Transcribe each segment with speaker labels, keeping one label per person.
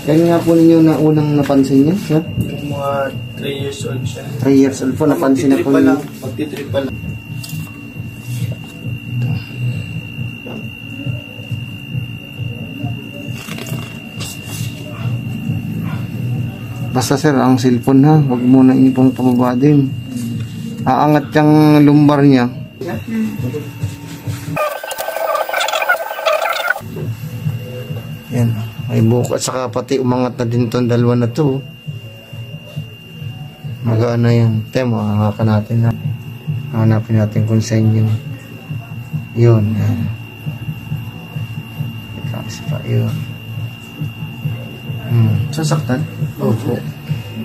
Speaker 1: Kaya nga po ninyo na unang napansin niya, sir?
Speaker 2: Yung mga 3 years old siya.
Speaker 1: 3 years old po, napansin na po niyo.
Speaker 2: Magtitrip pa lang.
Speaker 1: Basta sir, ang cellphone ha, huwag muna inyo pong pababa din. Aangat yung lumbar niya. Yan, may buko at saka pati umangat na din itong dalawa na to. Magaan na yan. Tema, hangakan natin na. Hanapin natin kung saan yun. Yun. Kasi pa yun.
Speaker 2: Sasaktan?
Speaker 1: Opo.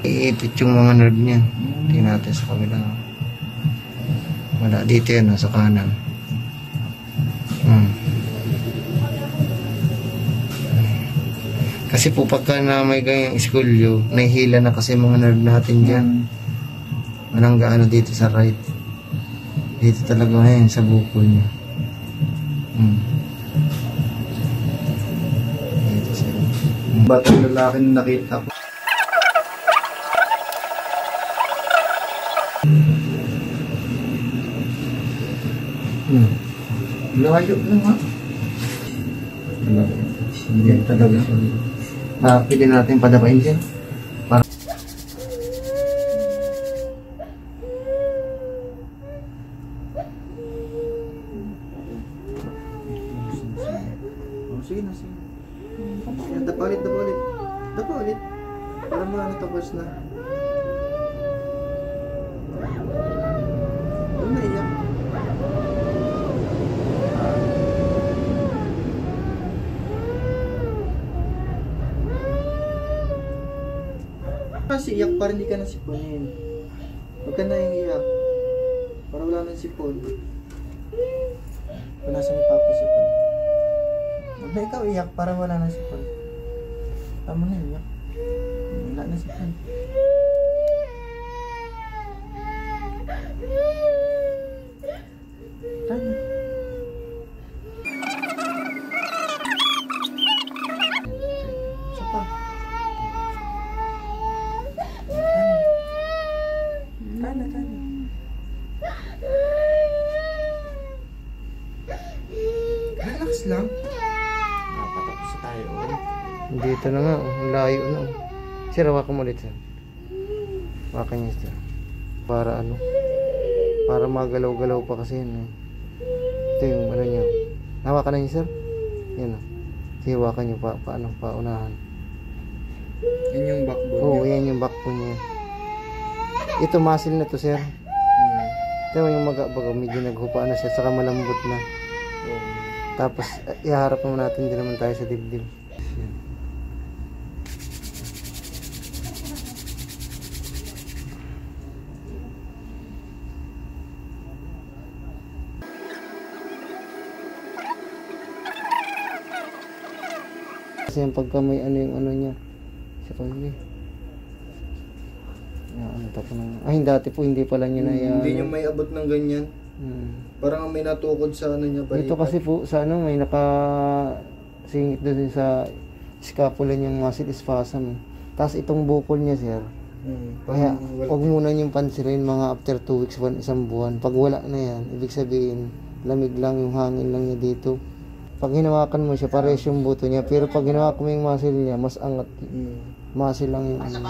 Speaker 1: Iipit yung mga nerve niya. Tingnan natin sa kabila. Wala dito yan, sa kanan. Kasi po pagka na may ganyang iskulyo, nahihila na kasi mga nerve natin dyan. Walang gaano dito sa right. Dito talaga ngayon sa bukol niya.
Speaker 2: Batang lalaki na nakita ko.
Speaker 1: Layo lang ha. Hindi talaga. Pwede natin padapain siya. Para sige na, sige. Dapa ulit. Dapa ulit. Para mga natapos na. Ano na iyak? Kasi iyak para hindi ka nasipunin. Huwag ka na yung iyak. Para wala nang sipon. Kung nasa may papasipon. Huwag na ikaw iyak para wala nang sipon. Tama na iyak. Wala na sipon. Tama. Isa pa. Tana. Relax lang. Nakapatapos na tayo. Dito na nga, ang layo na. Sir, hawakan mo ulit, sir. Hawakan niya, sir. Para ano? Para magalaw-galaw pa kasi yun. Ito yung ano niya. Hawakan na niya, sir. Yan o. Sige, hawakan niyo paunahan.
Speaker 2: Yan yung backbone
Speaker 1: niya? Oo, yan yung backbone niya. Ito, muscle na to, sir. Ito yung baga medyo naghupa na siya, saka malambot na. Tapos, iharap naman natin din naman tayo sa dibdib. Kasi yung pagka may ano yung ano niya. Siya pag ay, dati po hindi pala niya na yan.
Speaker 2: Hindi niya may abot ng ganyan. Parang may natukod sa ano niya. Balikat.
Speaker 1: Ito kasi po sa ano, may nakasingit doon sa scapula niyang muscle spasm. Tapos itong bukol niya, sir. Kaya huwag muna niyong pansinin mga after 2 weeks, isang buwan. Pag wala na yan, ibig sabihin, lamig lang yung hangin lang niya dito. Pag hinawakan mo siya, pares yung buto niya. Pero pag hinawakan mo yung muscle niya, mas angat. Muscle lang yung ano.